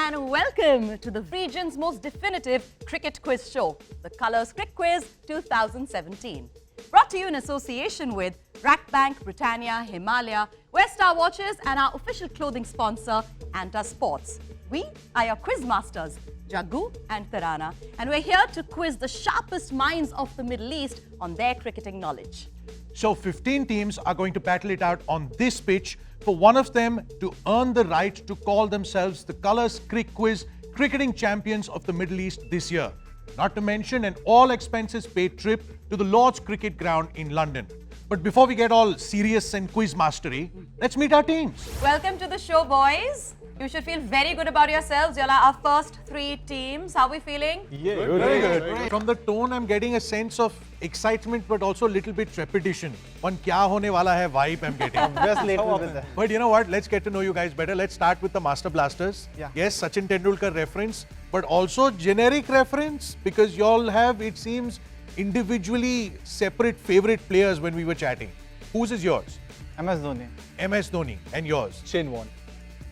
and welcome to the region's most definitive cricket quiz show, the Colors CricQuiz 2017. Brought to you in association with Rackbank, Britannia, Himalaya, Westar Watches and our official clothing sponsor, Anta Sports. We are your quiz masters, Jaggu and Tarana, and we're here to quiz the sharpest minds of the Middle East on their cricketing knowledge. So 15 teams are going to battle it out on this pitch for one of them to earn the right to call themselves the Colors CricQuiz cricketing champions of the Middle East this year. Not to mention an all expenses paid trip to the Lord's Cricket Ground in London. But before we get all serious and quiz mastery, let's meet our teams. Welcome to the show, boys. You should feel very good about yourselves. You're our first three teams. How are we feeling? Yeah, very good. From the tone, I'm getting a sense of excitement, but also a little bit trepidation. One kya hone wala hai vibe I'm getting. Obviously, with that. But you know what? Let's get to know you guys better. Let's start with the Master Blasters. Yeah. Yes, Sachin Tendulkar reference, but also generic reference because y'all have, it seems, individually separate favorite players when we were chatting. Whose is yours? MS Dhoni. MS Dhoni. And yours? Shane Warne.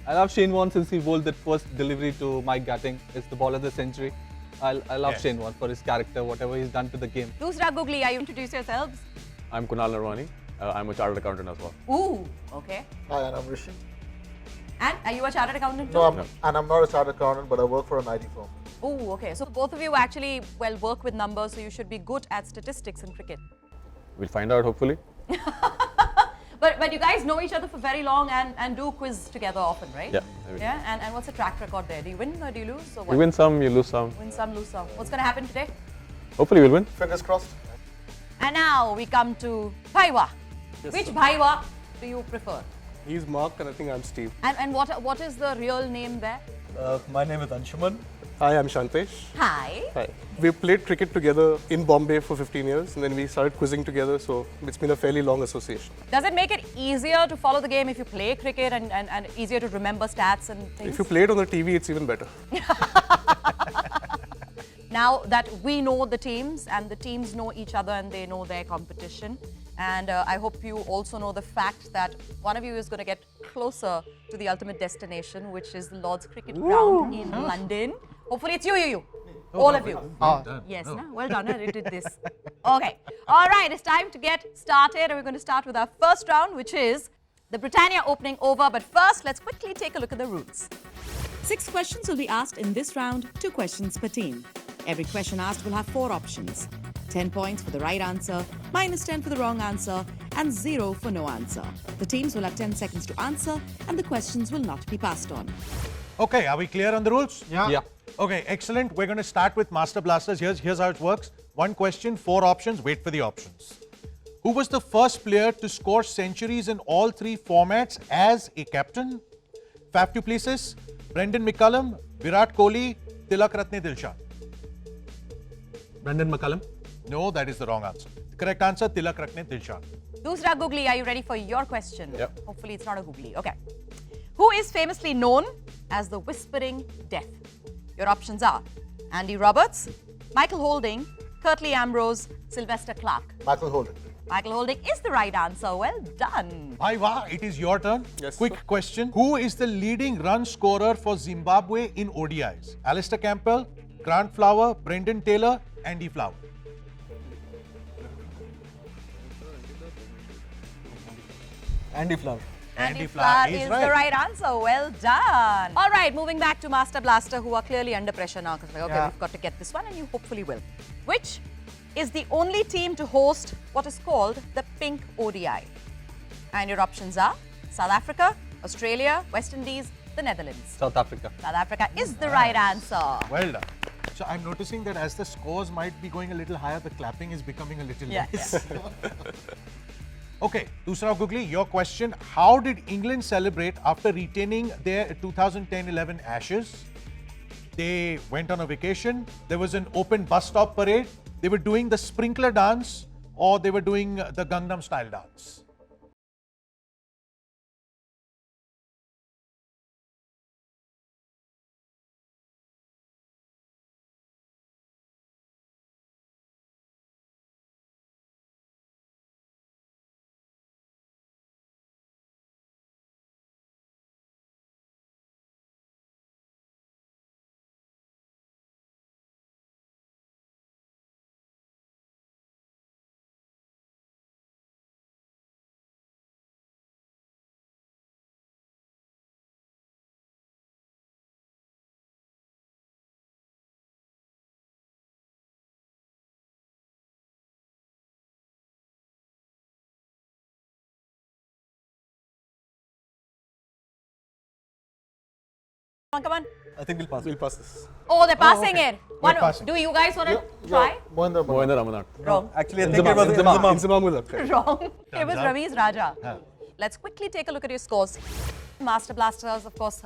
I love Shane Warne since he bowled that first delivery to Mike Gatting. It's the ball of the century. I love Shane Warne for his character, whatever he's done to the game. Dusra googly, are you introduce yourselves? I'm Kunal Narwani. I'm a chartered accountant as well. Ooh, okay. Hi, and I'm Rishi. And are you a chartered accountant too? No, I'm not a chartered accountant, but I work for an IT firm. Ooh, okay. So both of you actually, well, work with numbers, so you should be good at statistics in cricket. We'll find out hopefully. But you guys know each other for very long and do quiz together often, right? Yeah. Yeah, and what's the track record there? Do you win or do you lose? Or what? You win some, you lose some. Win some, lose some. What's going to happen today? Hopefully we'll win. Fingers crossed. And now we come to Bhaiwa. Which Bhaiwa do you prefer? He's Mark and I think I'm Steve. And what is the real name there? My name is Anshuman. Hi, I'm Shantesh. Hi. Hi. We played cricket together in Bombay for 15 years and then we started quizzing together, so it's been a fairly long association. Does it make it easier to follow the game if you play cricket and easier to remember stats and things? If you play it on the TV, it's even better. Now that we know the teams and the teams know each other and they know their competition, and I hope you also know the fact that one of you is going to get closer to the ultimate destination, which is the Lord's Cricket Ground in London. Hopefully it's you. All of you. Yes, no? Well done, you did this. Okay. All right, it's time to get started. And we're going to start with our first round, which is the Britannia opening over. But first, let's quickly take a look at the rules. 6 questions will be asked in this round, 2 questions per team. Every question asked will have 4 options. 10 points for the right answer, -10 for the wrong answer, and 0 for no answer. The teams will have 10 seconds to answer, and the questions will not be passed on. Okay, are we clear on the rules? Yeah. Okay, excellent. We're going to start with Master Blasters. Here's how it works. 1 question, 4 options. Wait for the options. Who was the first player to score centuries in all 3 formats as a captain? Faf du Plessis, Brendan McCullum, Virat Kohli, Tilak Ratne Dilshan. Brendan McCullum. No, that is the wrong answer. The correct answer, Tilak Ratne Dilshan. Dusra googly, are you ready for your question? Yep. Hopefully it's not a googly. Okay. Who is famously known as the Whispering Death? Your options are Andy Roberts, Michael Holding, Curtly Ambrose, Sylvester Clarke. Michael Holding. Michael Holding is the right answer. Well done. Bhaiwa, it is your turn. Yes, Quick sir. question. Who is the leading run scorer for Zimbabwe in ODIs? Alistair Campbell, Grant Flower, Brendan Taylor, Andy Flower. Andy Flower. Andy Flower is the right answer. Well done. All right, moving back to Master Blaster, who are clearly under pressure now because we've got to get this one, and you hopefully will. Which is the only team to host what is called the Pink ODI? And your options are South Africa, Australia, West Indies, the Netherlands. South Africa. South Africa is the right answer. Well done. So I'm noticing that as the scores might be going a little higher, the clapping is becoming a little less. Okay, Dusra Googly, your question. How did England celebrate after retaining their 2010-11 Ashes? They went on a vacation, there was an open bus stop parade, they were doing the sprinkler dance, or they were doing the Gangnam style dance. Come on. I think we'll pass. We'll pass this. Oh, they're passing okay. it. We're passing. Do you guys want to try? Mohinder Mohinder Ramanat. Wrong. Actually, I think it was Inzamam will have correct. Wrong. It was up. Ravi's Raja. Let's quickly take a look at your scores. Master Blasters, of course,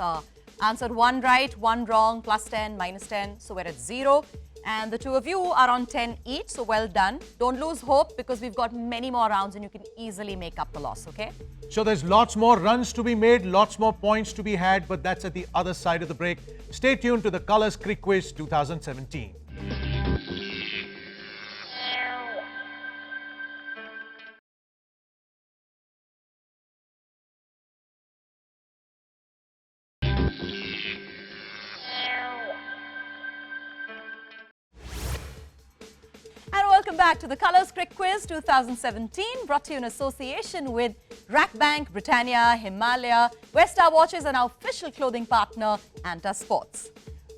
answered 1 right, 1 wrong, plus 10, minus 10. So we're at 0. And the two of you are on 10 each, so well done. Don't lose hope because we've got many more rounds and you can easily make up the loss, okay? So there's lots more runs to be made, lots more points to be had, but that's at the other side of the break. Stay tuned to the Colors CricQuiz 2017. And welcome back to the Colors CricQuiz 2017, brought to you in association with Rack Bank, Britannia, Himalaya, Westar Watches, and our official clothing partner, Anta Sports.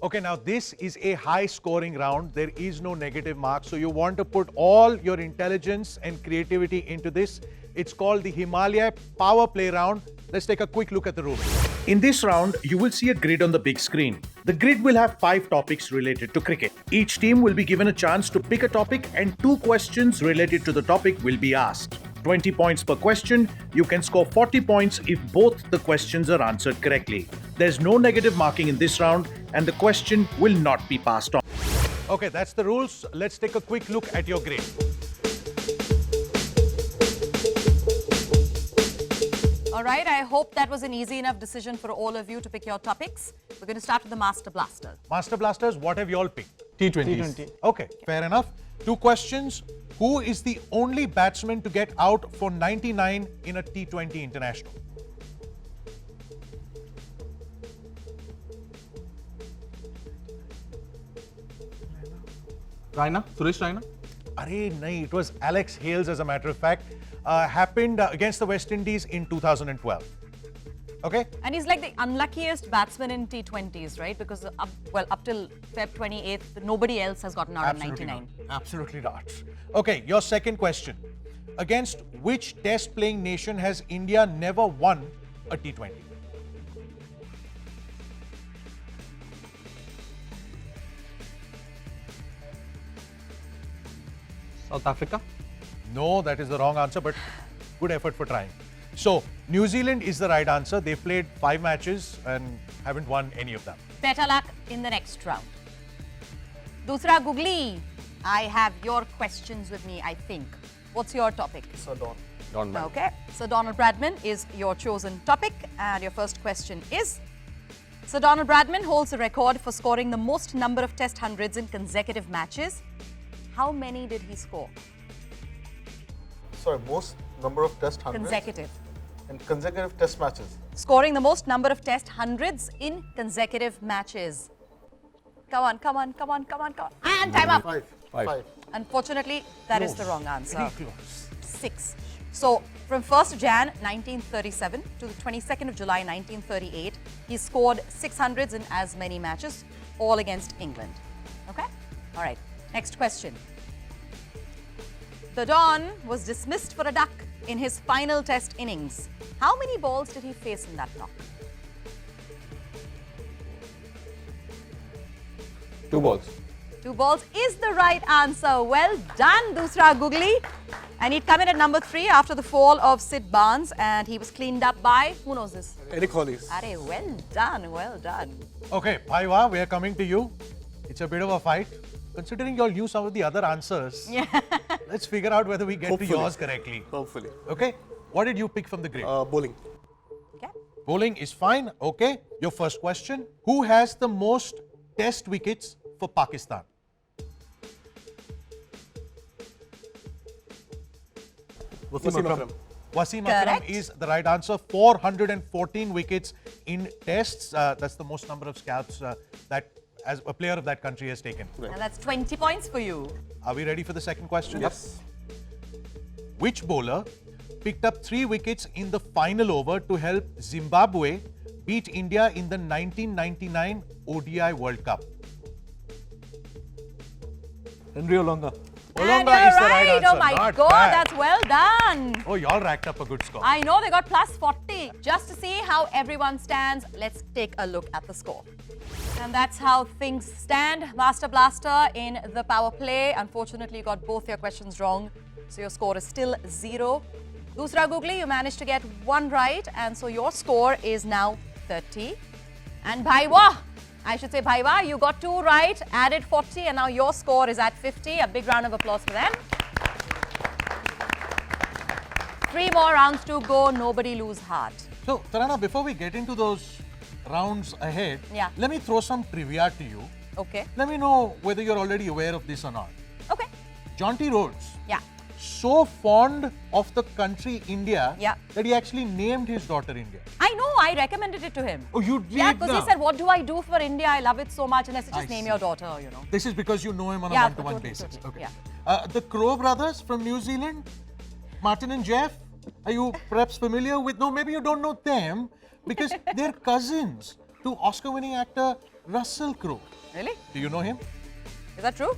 Okay, now this is a high scoring round. There is no negative mark. So you want to put all your intelligence and creativity into this. It's called the Himalaya Power Play round. Let's take a quick look at the rules. In this round, you will see a grid on the big screen. The grid will have 5 topics related to cricket. Each team will be given a chance to pick a topic and 2 questions related to the topic will be asked. 20 points per question. You can score 40 points if both the questions are answered correctly. There's no negative marking in this round and the question will not be passed on. Okay, that's the rules. Let's take a quick look at your grid. All right, I hope that was an easy enough decision for all of you to pick your topics. We're going to start with the Master Blaster. Master Blasters, what have you all picked? T20s. T20. Okay, fair enough. 2 questions. Who is the only batsman to get out for 99 in a T20 international? Raina? Suresh Raina? Arey, nahi, it was Alex Hales, as a matter of fact. Happened against the West Indies in 2012. Okay? And he's like the unluckiest batsman in T20s, right? Because up till Feb 28th, nobody else has gotten out of 99. Not. Absolutely not. Okay, your second question. Against which test playing nation has India never won a T20? South Africa? No, that is the wrong answer, but good effort for trying. So, New Zealand is the right answer. They played 5 matches and haven't won any of them. Better luck in the next round. Dusra googly. I have your questions with me, I think. What's your topic? Sir Don. Don man. Okay, so Donald Bradman is your chosen topic, and your first question is: Sir Donald Bradman holds the record for scoring the most number of Test hundreds in consecutive matches. How many did he score? Sorry, most number of test hundreds Consecutive. in consecutive test matches. Scoring the most number of Test hundreds in consecutive matches. Come on, come on, come on, come on, come on. And time up. 5. Five. 5. Unfortunately, that is the wrong answer. Very close. 6. So, from 1st Jan 1937 to the 22nd of July 1938, he scored 600s in as many matches, all against England. Okay? All right. Next question. The Don was dismissed for a duck in his final Test innings. How many balls did he face in that knock? 2 balls. 2 balls is the right answer. Well done, Dusra googly. And he'd come in at number 3 after the fall of Sid Barnes, and he was cleaned up by, who knows this? Eric Hollies. Arey, well done, well done. Okay, Paiva, we are coming to you. It's a bit of a fight. Considering you all knew some of the other answers, let's figure out whether we get Hopefully. to yours correctly. Hopefully. Okay, what did you pick from the grid? Bowling. Okay. Bowling is fine. Okay, your first question. Who has the most test wickets for Pakistan? Wasim Akram. Wasim Akram Correct. is the right answer. 414 wickets in tests. That's the most number of scalps that as a player of that country has taken. And that's 20 points for you. Are we ready for the second question? Yes. Which bowler picked up 3 wickets in the final over to help Zimbabwe beat India in the 1999 ODI World Cup? Henry Olonga. And Olonga you're is the right right. answer. Oh my Not God, bad. that's well done. Oh, y'all racked up a good score. I know they got plus 40. Just to see how everyone stands, let's take a look at the score. And that's how things stand. Master Blaster in the power play. Unfortunately, you got both your questions wrong. So your score is still 0. Dusra Googly, you managed to get 1 right. And so your score is now 30. And Bhaiwa, I should say Bhaiwa, you got 2 right, added 40, and now your score is at 50. A big round of applause for them. 3 more rounds to go. Nobody lose heart. So, Tarana, before we get into those rounds ahead, Yeah. let me throw some trivia to you. Okay. Let me know whether you're already aware of this or not. Okay. Jaunty Rhodes, Yeah. so fond of the country India Yeah. that he actually named his daughter India. I know. I recommended it to him. Oh, you did? Yeah, because he now? said, "What do I do for India? I love it so much." And I said, I "Just name see. your daughter." You know. This is because you know him on Yeah, a one-to-one totally, basis. totally, Okay. yeah. The Crow brothers from New Zealand, Martin and Jeff, are you perhaps familiar with? No, maybe you don't know them because they're cousins to Oscar-winning actor Russell Crowe. Really? Do you know him? Is that true?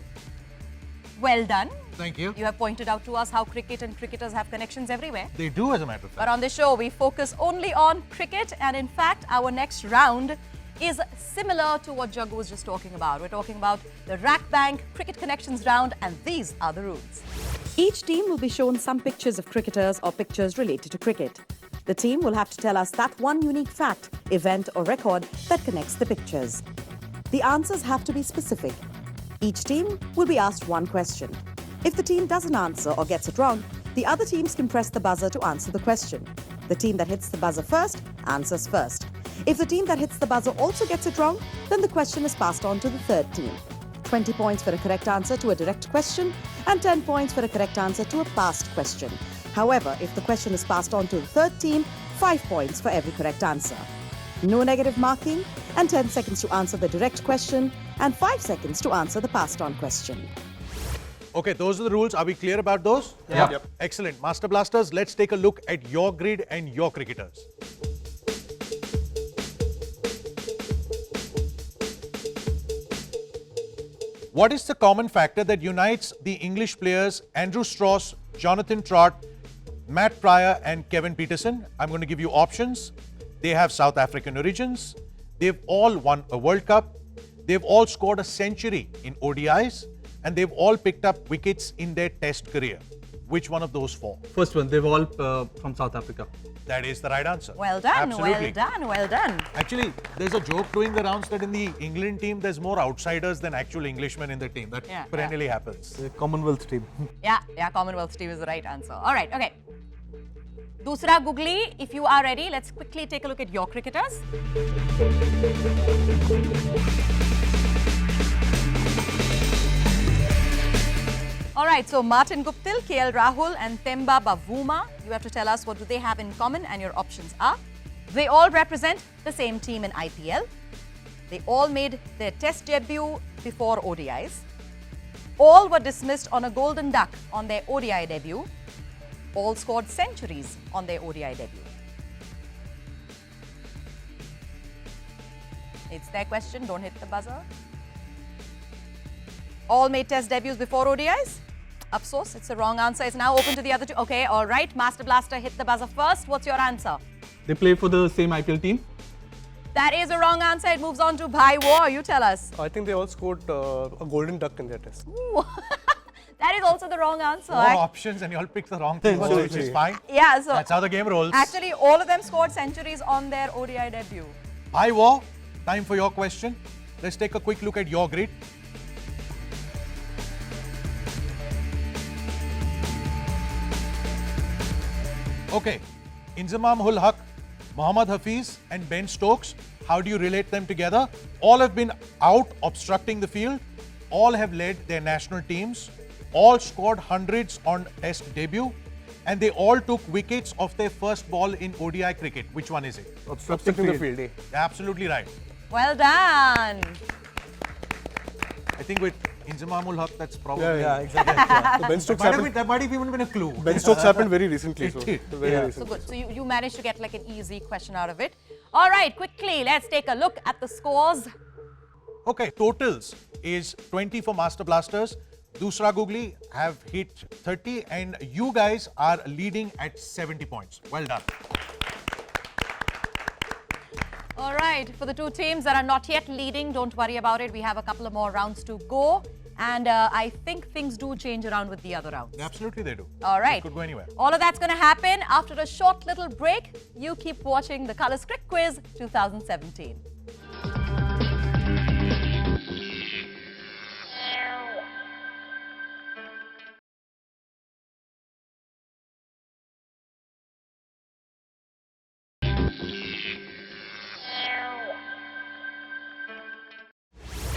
Well done. Thank you. You have pointed out to us how cricket and cricketers have connections everywhere. They do, as a matter of But fact. on this show, we focus only on cricket. And in fact, our next round is similar to what Jaggu was just talking about. We're talking about the Rack Bank Cricket Connections round, and these are the rules. Each team will be shown some pictures of cricketers or pictures related to cricket. The team will have to tell us that one unique fact, event, or record that connects the pictures. The answers have to be specific. Each team will be asked one question. If the team doesn't answer or gets it wrong, the other teams can press the buzzer to answer the question. The team that hits the buzzer first answers first. If the team that hits the buzzer also gets it wrong, then the question is passed on to the third team. 20 points for a correct answer to a direct question and 10 points for a correct answer to a past question. However, if the question is passed on to the third team, 5 points for every correct answer. No negative marking, and 10 seconds to answer the direct question and 5 seconds to answer the passed on question. Okay, those are the rules. Are we clear about those? Yeah. Yep. Excellent. Master Blasters, let's take a look at your grid and your cricketers. What is the common factor that unites the English players Andrew Strauss, Jonathan Trott, Matt Pryor and Kevin Peterson? I'm going to give you options. They have South African origins. They've all won a World Cup. They've all scored a century in ODIs. And they've all picked up wickets in their test career. Which one of those 4? First one, they've all from South Africa. That is the right answer. Well done, Absolutely. well done, well done. Actually, there's a joke doing the rounds that in the England team, there's more outsiders than actual Englishmen in the team. That Yeah, perennially happens. The Commonwealth team. Yeah, Commonwealth team is the right answer. All right, okay. Dusra Googly, if you are ready, let's quickly take a look at your cricketers. All right, so Martin Guptill, KL Rahul and Themba Bavuma, you have to tell us what do they have in common, and your options are: they all represent the same team in IPL, they all made their test debut before ODIs, all were dismissed on a golden duck on their ODI debut, all scored centuries on their ODI debut. It's their question, don't hit the buzzer. All made test debuts before ODIs? Afsos, it's the wrong answer. It's now open to the other two. Okay, all right. Master Blaster, hit the buzzer first. What's your answer? They play for the same IPL team. That is a wrong answer. It moves on to Bhai War. You tell us. I think they all scored a golden duck in their test. Ooh. That is also the wrong answer. 4 options and you all picked the wrong thing, which is fine. Yeah, so That's how the game rolls. actually all of them scored centuries on their ODI debut. Hi, War. Time for your question. Let's take a quick look at your grid. Okay, Inzamam ul Haq, Mohammad Hafiz and Ben Stokes, how do you relate them together? All have been out obstructing the field, all have led their national teams, all scored hundreds on test debut, and they all took wickets off their first ball in ODI cricket. Which one is it? Obstructing the field, eh? Absolutely right. Well done. I think with Inzamam ul Haq, that's probably... Yeah, exactly. So Ben Stokes That might have even been a clue. Ben Stokes happened very recently. It So did. very Yeah. So recently. good. So you managed to get like an easy question out of it. All right, quickly, let's take a look at the scores. Okay, totals is 20 for Master Blasters, Dusra Googly have hit 30 and you guys are leading at 70 points. Well done. All right, for the two teams that are not yet leading, don't worry about it. We have a couple of more rounds to go. And I think things do change around with the other rounds. Absolutely they do. All right. It could go anywhere. All of that's going to happen after a short little break. You keep watching the Colors CricQuiz 2017.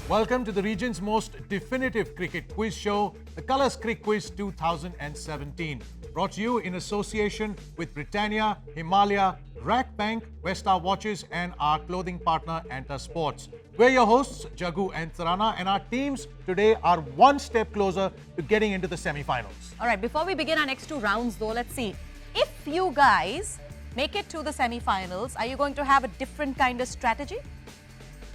Welcome to the region's most definitive cricket quiz show, the Colors CricQuiz 2017. Brought to you in association with Britannia, Himalaya, Rack Bank, Westar Watches and our clothing partner Anta Sports. We're your hosts, Jagu and Tarana, and our teams today are one step closer to getting into the semi-finals. All right, before we begin our next two rounds though, let's see. If you guys make it to the semi-finals, are you going to have a different kind of strategy?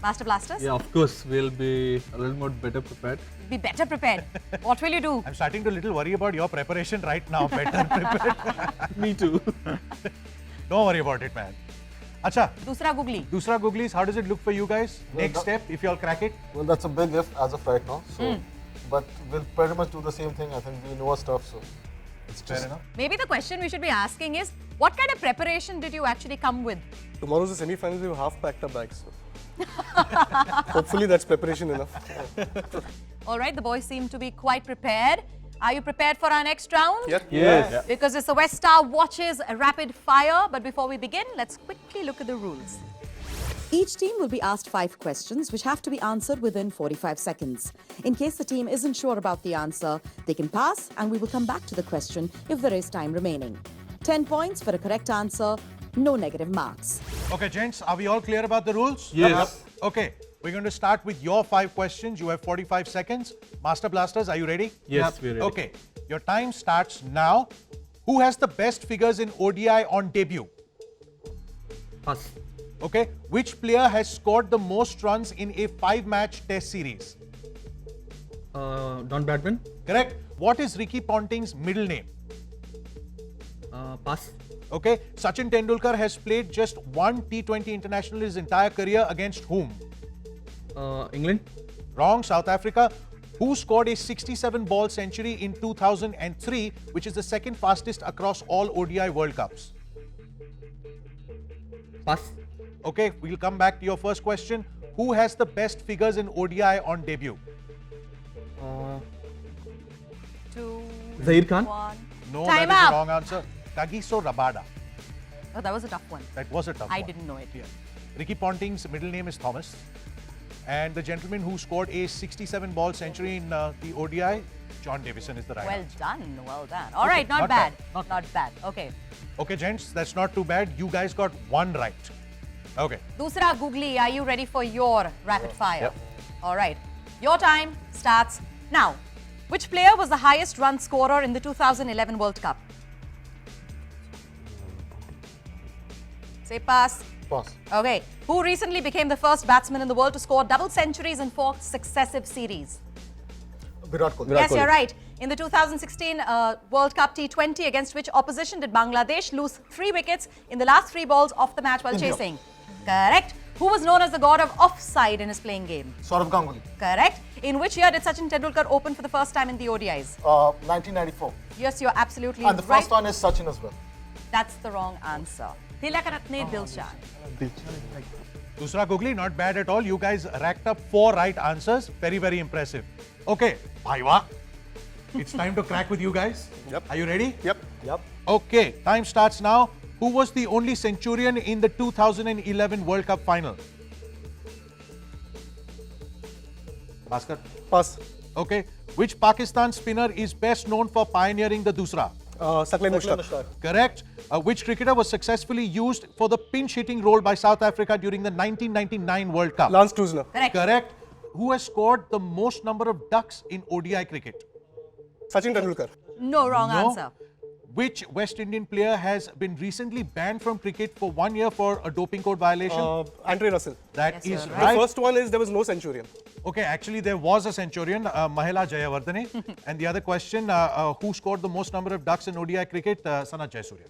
Master Blasters? Yeah, of course, we'll be a little more better prepared. Be better prepared. What will you do? I'm starting to little worry about your preparation right now. Better prepared. Me too. Don't worry about it, man. Acha, Dusra Googly. Dusra Googlies, how does it look for you guys? Well, Next step, if you all crack it? Well, that's a big if as of right now. So, but we'll pretty much do the same thing. I think we know our stuff, so it's Fair just enough. Maybe the question we should be asking is, what kind of preparation did you actually come with? Tomorrow's the semi-finals. We've half packed our bags. So. Hopefully that's preparation enough. All right, the boys seem to be quite prepared. Are you prepared for our next round? Yep. Yes. Because it's the Westar Watches Rapid Fire. But before we begin, let's quickly look at the rules. Each team will be asked 5 questions which have to be answered within 45 seconds. In case the team isn't sure about the answer, they can pass and we will come back to the question if there is time remaining. 10 points for a correct answer, no negative marks. Okay, gents, are we all clear about the rules? Yes. Okay, we're going to start with your 5 questions. You have 45 seconds. Master Blasters, are you ready? Yes, we're ready. Okay, your time starts now. Who has the best figures in ODI on debut? Pass. Okay, which player has scored the most runs in a 5-match test series? Don Bradman. Correct. What is Ricky Ponting's middle name? Pass. Okay, Sachin Tendulkar has played just one T20 international his entire career against whom? England. Wrong, South Africa. Who scored a 67-ball century in 2003, which is the second fastest across all ODI World Cups? Pass. Okay, we'll come back to your first question. Who has the best figures in ODI on debut? 2, Zaid Khan. 1. No, Time that is up. the wrong answer. Kagiso Rabada. Oh, that was a tough one. That was a tough one. I didn't know it. Yeah. Ricky Ponting's middle name is Thomas. And the gentleman who scored a 67-ball century in the ODI, John Davison is the right Well answer. done, well done. All right, not not bad. bad, Not bad. Okay. Okay, gents, that's not too bad. You guys got 1 right. Okay. Dusra Googly, are you ready for your rapid fire? Yep. All right. Your time starts now. Which player was the highest run scorer in the 2011 World Cup? Say pass. pass. Okay. Who recently became the first batsman in the world to score double centuries in 4 successive series? Virat Kohli. Yes, you're right. In the 2016 World Cup T20, against which opposition did Bangladesh lose 3 wickets in the last 3 balls of the match while India. chasing? Correct. Who was known as the god of offside in his playing game? Saurav Ganguly. Correct. In which year did Sachin Tendulkar open for the first time in the ODIs? 1994. Yes, you're absolutely And the right. first one is Sachin as well. That's the wrong answer. Tilakaratne Dilshan. Dusra Googly, not bad at all. You guys racked up 4 right answers. Very, very impressive. Okay, Bhaiwa. It's time to crack with you guys. Yep. Are you ready? Yep. Okay, time starts now. Who was the only centurion in the 2011 World Cup final? Bhaskar. Pass. Okay. Which Pakistan spinner is best known for pioneering the Dusra? Sakleen Mushtaq. Correct. Which cricketer was successfully used for the pinch hitting role by South Africa during the 1999 World Cup? Lance Klusener. Correct. Correct. Who has scored the most number of ducks in ODI cricket? Sachin Tendulkar. No, wrong No. answer. Which West Indian player has been recently banned from cricket for 1 year for a doping code violation? Andre Russell. That Yes, is you're The right. first one is there was no centurion. Okay, actually there was a centurion, Mahela Jayawardene. And the other question, who scored the most number of ducks in ODI cricket? Sanat Jayasuriya.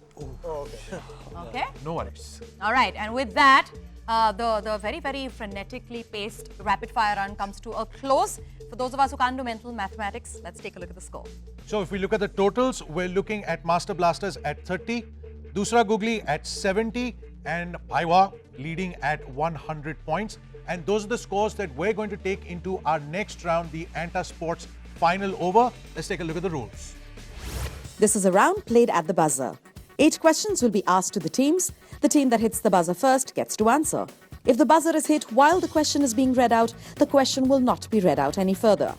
Okay. No worries. All right, and with that, the very, very frenetically paced rapid fire round comes to a close. For those of us who can't do mental mathematics, let's take a look at the score. So if we look at the totals, we're looking at Master Blasters at 30, Dusra Googly at 70, and Bhaiwa leading at 100 points. And those are the scores that we're going to take into our next round, the Anta Sports Final Over. Let's take a look at the rules. This is a round played at the buzzer. 8 questions will be asked to the teams. The team that hits the buzzer first gets to answer. If the buzzer is hit while the question is being read out, the question will not be read out any further.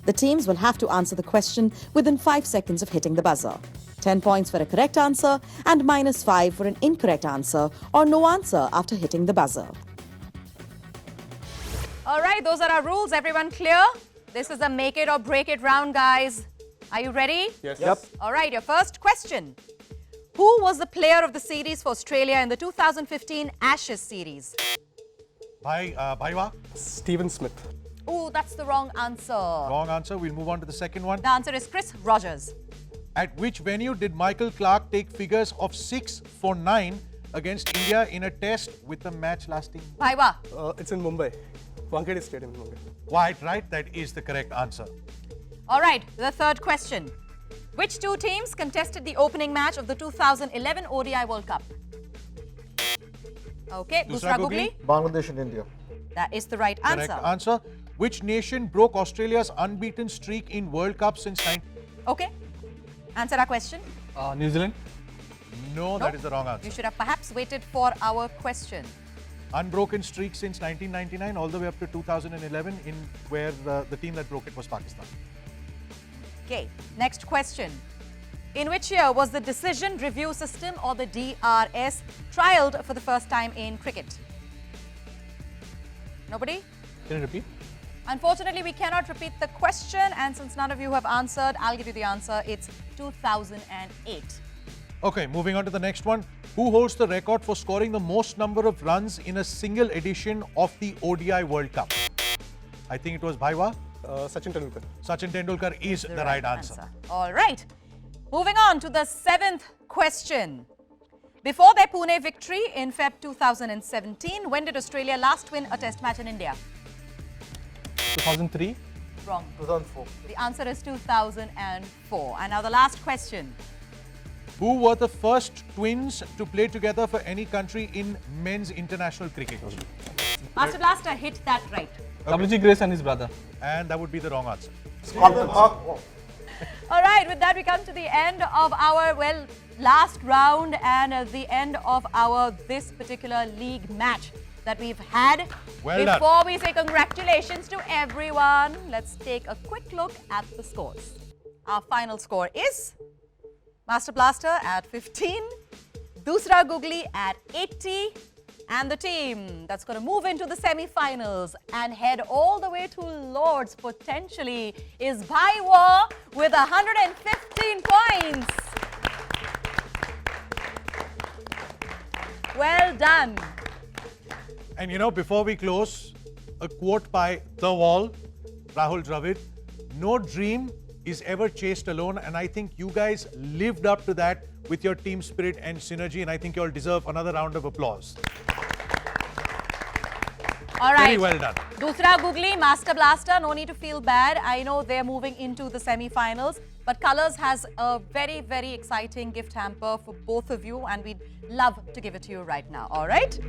The teams will have to answer the question within 5 seconds of hitting the buzzer. 10 points for a correct answer and -5 for an incorrect answer or no answer after hitting the buzzer. All right, those are our rules. Everyone clear? This is a make it or break it round, guys. Are you ready? Yes. Yep. All right, your first question. Who was the player of the series for Australia in the 2015 Ashes series? Bhaiwa, Steven Smith. Ooh, that's the wrong answer. wrong answer. We'll move on to the second one. The answer is Chris Rogers. At which venue did Michael Clarke take figures of 6 for 9 against India in a test with the match lasting? It's in Mumbai. Wankhede Stadium in Mumbai. Quite right. That is the correct answer. All right, the third question. Which two teams contested the opening match of the 2011 ODI World Cup? Okay, Dusra Googly. Bangladesh and India. That is the right answer. Correct answer. Which nation broke Australia's unbeaten streak in World Cup since 19... Okay, answer our question. New Zealand. No, that is the wrong You answer. should have perhaps waited for our question. Unbroken streak since 1999 all the way up to 2011 in where the team that broke it was Pakistan. Okay, next question. In which year was the Decision Review System, or the DRS, trialled for the first time in cricket? Nobody? Can you repeat? Unfortunately, we cannot repeat the question, and since none of you have answered, I'll give you the answer. It's 2008. Okay, moving on to the next one. Who holds the record for scoring the most number of runs in a single edition of the ODI World Cup? I think it was Bhaiwa. Sachin Tendulkar. Sachin Tendulkar is the right answer. All right. Moving on to the 7th question. Before their Pune victory in Feb 2017, when did Australia last win a test match in India? 2003. Wrong. 2004. The answer is 2004. And now the last question. Who were the first twins to play together for any country in men's international cricket? Master Blaster hit that right. WG Grace and his brother. And that would be the wrong answer. All right, with that we come to the end of our, last round and the end of our this particular league match that we've had. Well done. Before we say congratulations to everyone, let's take a quick look at the scores. Our final score is Master Blaster at 15, Dusra Googly at 80, and the team that's going to move into the semi-finals and head all the way to Lords potentially is Bhaiwa with 115 points. Well done. And you know, before we close, a quote by The Wall, Rahul Dravid: "No dream is ever chased alone," and I think you guys lived up to that with your team spirit and synergy, and I think you all deserve another round of applause. All right. Very well done. Dusra Googly, Master Blaster, no need to feel bad. I know they're moving into the semi-finals, but Colors has a very, very exciting gift hamper for both of you, and we'd love to give it to you right now. All right?